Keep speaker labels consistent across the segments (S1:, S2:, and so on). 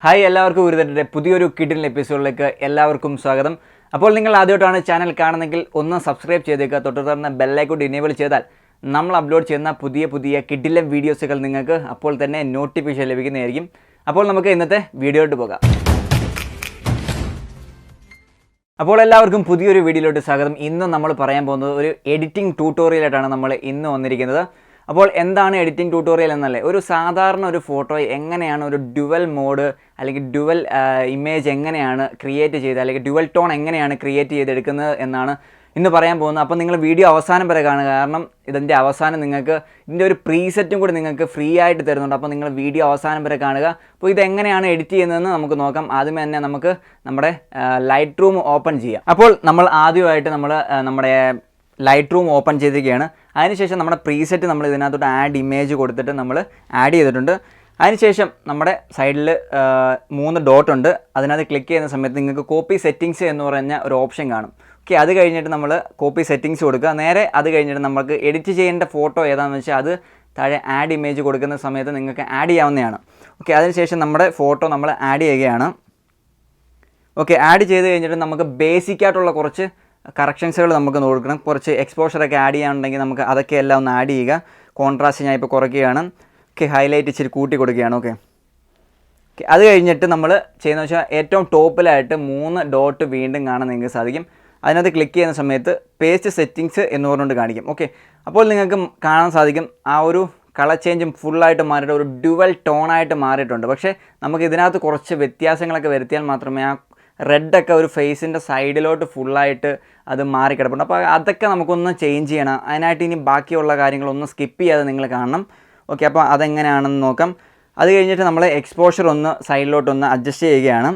S1: Hi എല്ലാവർക്കും ഉരുതരുടെ പുതിയൊരു കിഡിൽ എപ്പിസോഡിലേക്ക് എല്ലാവർക്കും സ്വാഗതം. അപ്പോൾ നിങ്ങൾ ആദ്യമായിട്ടാണ് ചാനൽ കാണുന്നതെങ്കിൽ ഒന്ന് സബ്സ്ക്രൈബ് ചെയ്തേക്കുക. തൊട്ടുതന്നെ ബെല്ലൈക്കൺ എനേബിൾ ചെയ്താൽ നമ്മൾ അപ്ലോഡ് ചെയ്യുന്ന പുതിയ കിഡിലെ വീഡിയോസുകൾ നിങ്ങൾക്ക് അപ്പോൾ തന്നെ നോട്ടിഫിക്കേഷൻ ലഭിക്കുന്നതായിരിക്കും. അപ്പോൾ നമുക്ക് ഇന്നത്തെ വീഡിയോയിലോട്ട് പോകാം. അപ്പോൾ എല്ലാവർക്കും പുതിയൊരു വീഡിയോയിലോട്ട് സ്വാഗതം. ഇന്ന് നമ്മൾ പറയാൻ പോകുന്നത് ഒരു എഡിറ്റിംഗ് ട്യൂട്ടോറിയലായിട്ടാണ് നമ്മൾ ഇന്ന് വന്നിരിക്കുന്നത്. അപ്പോൾ എന്താണ് എഡിറ്റിംഗ് ട്യൂട്ടോറിയൽ എന്നല്ലേ, ഒരു സാധാരണ ഒരു ഫോട്ടോ എങ്ങനെയാണ് ഒരു ഡ്യുവൽ മോഡ് അല്ലെങ്കിൽ ഡ്യുവൽ ഇമേജ് എങ്ങനെയാണ് ക്രിയേറ്റ് ചെയ്ത് അല്ലെങ്കിൽ ഡ്യുവൽ ടോൺ എങ്ങനെയാണ് ക്രിയേറ്റ് ചെയ്തെടുക്കുന്നത് എന്നാണ് ഇന്ന് പറയാൻ പോകുന്നത്. അപ്പോൾ നിങ്ങൾ വീഡിയോ അവസാനം വരെ കാണുക, കാരണം ഇതിൻ്റെ അവസാനം നിങ്ങൾക്ക് ഇതിൻ്റെ ഒരു പ്രീസെറ്റും കൂടി നിങ്ങൾക്ക് ഫ്രീ ആയിട്ട് തരുന്നുണ്ട്. അപ്പോൾ നിങ്ങൾ വീഡിയോ അവസാനം വരെ കാണുക. അപ്പോൾ ഇതെങ്ങനെയാണ് എഡിറ്റ് ചെയ്യുന്നതെന്ന് നമുക്ക് നോക്കാം. ആദ്യമേ തന്നെ നമുക്ക് നമ്മുടെ ലൈറ്റ് റൂം ഓപ്പൺ ചെയ്യാം. അപ്പോൾ നമ്മൾ ആദ്യമായിട്ട് നമ്മുടെ ലൈറ്റ് റൂം ഓപ്പൺ ചെയ്തിരിക്കുകയാണ്. അതിനുശേഷം നമ്മുടെ പ്രീസെറ്റ് നമ്മൾ ഇതിനകത്തോട്ട് ആഡ് ഇമേജ് കൊടുത്തിട്ട് നമ്മൾ ആഡ് ചെയ്തിട്ടുണ്ട്. അതിനുശേഷം നമ്മുടെ സൈഡിൽ 3 ഡോട്ട് ഉണ്ട്. അതിനകത്ത് ക്ലിക്ക് ചെയ്യുന്ന സമയത്ത് നിങ്ങൾക്ക് കോപ്പി സെറ്റിങ്സ് എന്ന് പറഞ്ഞ ഒരു ഓപ്ഷൻ കാണും. ഓക്കെ, അത് കഴിഞ്ഞിട്ട് നമ്മൾ കോപ്പി സെറ്റിങ്സ് കൊടുക്കുക. നേരെ അത് കഴിഞ്ഞിട്ട് നമുക്ക് എഡിറ്റ് ചെയ്യേണ്ട ഫോട്ടോ ഏതാണെന്ന് വെച്ചാൽ അത് താഴെ ആഡ് ഇമേജ് കൊടുക്കുന്ന സമയത്ത് നിങ്ങൾക്ക് ആഡ് ചെയ്യാവുന്നതാണ്. ഓക്കെ, അതിനുശേഷം നമ്മുടെ ഫോട്ടോ നമ്മൾ ആഡ് ചെയ്യുകയാണ്. ഓക്കെ, ആഡ് ചെയ്ത് കഴിഞ്ഞിട്ട് നമുക്ക് ബേസിക്കായിട്ടുള്ള കുറച്ച് കറക്ഷൻസുകൾ നമുക്ക് നോക്കണം. കുറച്ച് എക്സ്പോഷറൊക്കെ ആഡ് ചെയ്യാനുണ്ടെങ്കിൽ നമുക്ക് അതൊക്കെ എല്ലാം ഒന്ന് ആഡ് ചെയ്യുക. കോൺട്രാസ്റ്റ് ഞാൻ ഇപ്പോൾ കുറയ്ക്കുകയാണ്. ഓക്കെ, ഹൈലൈറ്റ് ഇച്ചിരി കൂട്ടി കൊടുക്കുകയാണ്. ഓക്കെ, അത് കഴിഞ്ഞിട്ട് നമ്മൾ ചെയ്യുന്നത് വെച്ചാൽ ഏറ്റവും ടോപ്പിലായിട്ട് 3 ഡോട്ട് വീണ്ടും കാണാൻ നിങ്ങൾക്ക് സാധിക്കും. അതിനകത്ത് ക്ലിക്ക് ചെയ്യുന്ന സമയത്ത് പേസ്റ്റ് സെറ്റിങ്സ് എന്ന് പറഞ്ഞുകൊണ്ട് കാണിക്കും. ഓക്കെ, അപ്പോൾ നിങ്ങൾക്ക് കാണാൻ സാധിക്കും ആ ഒരു കളർ ചേഞ്ചും ഫുള്ളായിട്ട് മാറിയിട്ട് ഒരു ഡ്യുവൽ ടോണായിട്ട് മാറിയിട്ടുണ്ട്. പക്ഷേ നമുക്ക് ഇതിനകത്ത് കുറച്ച് വ്യത്യാസങ്ങളൊക്കെ വരുത്തിയാൽ മാത്രമേ ആ റെഡൊക്കെ ഒരു ഫേസിൻ്റെ സൈഡിലോട്ട് ഫുള്ളായിട്ട് അത് മാറിക്കിടപ്പുണ്ട്. അപ്പോൾ അതൊക്കെ നമുക്കൊന്ന് ചേഞ്ച് ചെയ്യണം. അതിനായിട്ട് ഇനി ബാക്കിയുള്ള കാര്യങ്ങളൊന്ന് സ്കിപ്പ് ചെയ്യാതെ നിങ്ങൾ കാണണം. ഓക്കെ, അപ്പോൾ അതെങ്ങനെയാണെന്ന് നോക്കാം. അത് കഴിഞ്ഞിട്ട് നമ്മൾ എക്സ്പോഷർ ഒന്ന് സൈഡിലോട്ടൊന്ന് അഡ്ജസ്റ്റ് ചെയ്യുകയാണ്.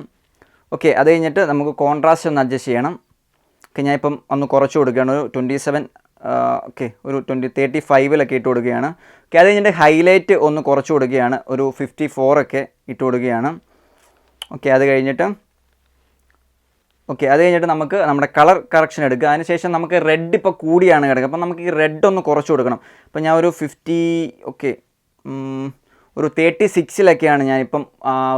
S1: ഓക്കെ, അത് കഴിഞ്ഞിട്ട് നമുക്ക് കോൺട്രാസ്റ്റ് ഒന്ന് അഡ്ജസ്റ്റ് ചെയ്യണം. ഓക്കെ, ഞാൻ ഇപ്പം ഒന്ന് കുറച്ച് കൊടുക്കുകയാണ്. ഒരു 27 ഓക്കെ, ഒരു 35 ഇട്ട് കൊടുക്കുകയാണ്. ഓക്കെ, അത് കഴിഞ്ഞിട്ട് ഹൈലൈറ്റ് ഒന്ന് കുറച്ച് കൊടുക്കുകയാണ്. ഒരു 54 ഇട്ട് കൊടുക്കുകയാണ്. ഓക്കെ, അത് കഴിഞ്ഞിട്ട് നമുക്ക് നമ്മുടെ കളർ കറക്ഷൻ എടുക്കുക. അതിനുശേഷം നമുക്ക് റെഡ് ഇപ്പോൾ കൂടിയാണ് കിടക്കുക. അപ്പോൾ നമുക്ക് ഈ റെഡ് ഒന്ന് കുറച്ച് കൊടുക്കണം. അപ്പോൾ ഞാൻ ഒരു 50 ഓക്കെ ഒരു 36 ഞാനിപ്പം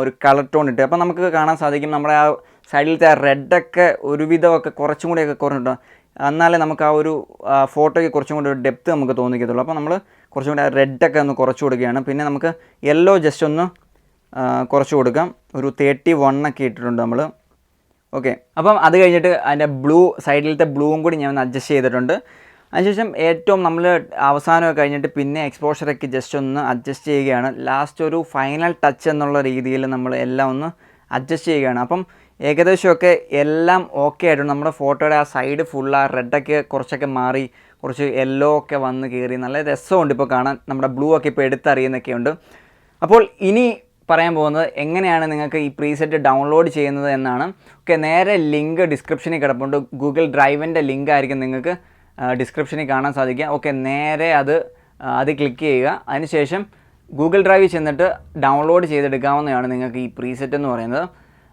S1: ഒരു കളർ ടോൺ ഇട്ട്. അപ്പോൾ നമുക്ക് കാണാൻ സാധിക്കും നമ്മുടെ ആ സൈഡിലത്തെ ആ റെഡൊക്കെ ഒരുവിധമൊക്കെ കുറച്ചും കൂടിയൊക്കെ കുറഞ്ഞിട്ടോ, എന്നാലേ നമുക്ക് ആ ഒരു ഫോട്ടോയ്ക്ക് കുറച്ചും കൂടി ഒരു ഡെപ്ത് നമുക്ക് തോന്നിക്കത്തുള്ളൂ. അപ്പോൾ നമ്മൾ കുറച്ചും കൂടി ആ റെഡൊക്കെ ഒന്ന് കുറച്ച് കൊടുക്കുകയാണ്. പിന്നെ നമുക്ക് യെല്ലോ ജസ്റ്റ് ഒന്ന് കുറച്ച് കൊടുക്കാം. ഒരു 31 ഇട്ടിട്ടുണ്ട് നമ്മൾ. ഓക്കെ, അപ്പം അത് കഴിഞ്ഞിട്ട് അതിൻ്റെ സൈഡിലത്തെ ബ്ലൂവും കൂടി ഞാൻ ഒന്ന് അഡ്ജസ്റ്റ് ചെയ്തിട്ടുണ്ട്. അതിനുശേഷം ഏറ്റവും നമ്മൾ അവസാനമൊക്കെ കഴിഞ്ഞിട്ട് പിന്നെ എക്സ്പോഷറൊക്കെ ജസ്റ്റ് ഒന്ന് അഡ്ജസ്റ്റ് ചെയ്യുകയാണ്. ലാസ്റ്റ് ഒരു ഫൈനൽ ടച്ച് എന്നുള്ള രീതിയിൽ നമ്മൾ എല്ലാം ഒന്ന് അഡ്ജസ്റ്റ് ചെയ്യുകയാണ്. അപ്പം ഏകദേശമൊക്കെ എല്ലാം ഓക്കെ ആയിട്ടുണ്ട്. നമ്മുടെ ഫോട്ടോയുടെ ആ സൈഡ് ഫുൾ ആ റെഡൊക്കെ കുറച്ചൊക്കെ മാറി കുറച്ച് യെല്ലോ ഒക്കെ വന്ന് കയറി നല്ല രസമുണ്ട് ഇപ്പോൾ കാണാൻ. നമ്മുടെ ബ്ലൂ ഒക്കെ ഇപ്പോൾ എടുത്തറിയുന്നൊക്കെയുണ്ട്. അപ്പോൾ ഇനി പറയാൻ പോകുന്നത് എങ്ങനെയാണ് നിങ്ങൾക്ക് ഈ പ്രീസെറ്റ് ഡൗൺലോഡ് ചെയ്യുന്നത് എന്നാണ്. ഓക്കെ, നേരെ ലിങ്ക് ഡിസ്ക്രിപ്ഷനിൽ കിടപ്പുണ്ട്. ഗൂഗിൾ ഡ്രൈവിൻ്റെ ലിങ്ക് ആയിരിക്കും നിങ്ങൾക്ക് ഡിസ്ക്രിപ്ഷനിൽ കാണാൻ സാധിക്കുക. ഓക്കെ, നേരെ അത് ക്ലിക്ക് ചെയ്യുക. അതിനുശേഷം ഗൂഗിൾ ഡ്രൈവിൽ ചെന്നിട്ട് ഡൗൺലോഡ് ചെയ്തെടുക്കാവുന്നതാണ് നിങ്ങൾക്ക് ഈ പ്രീസെറ്റ് എന്ന് പറയുന്നത്.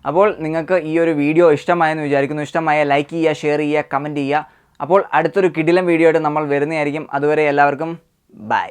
S1: അപ്പോൾ നിങ്ങൾക്ക് ഈ ഒരു വീഡിയോ ഇഷ്ടമായെന്ന് വിചാരിക്കുന്നു. ഇഷ്ടമായ ലൈക്ക് ചെയ്യുക, ഷെയർ ചെയ്യുക, കമൻറ്റ് ചെയ്യുക. അപ്പോൾ അടുത്തൊരു കിടിലൻ വീഡിയോ ആയിട്ട് നമ്മൾ വരുന്നതായിരിക്കും. അതുവരെ എല്ലാവർക്കും ബൈ.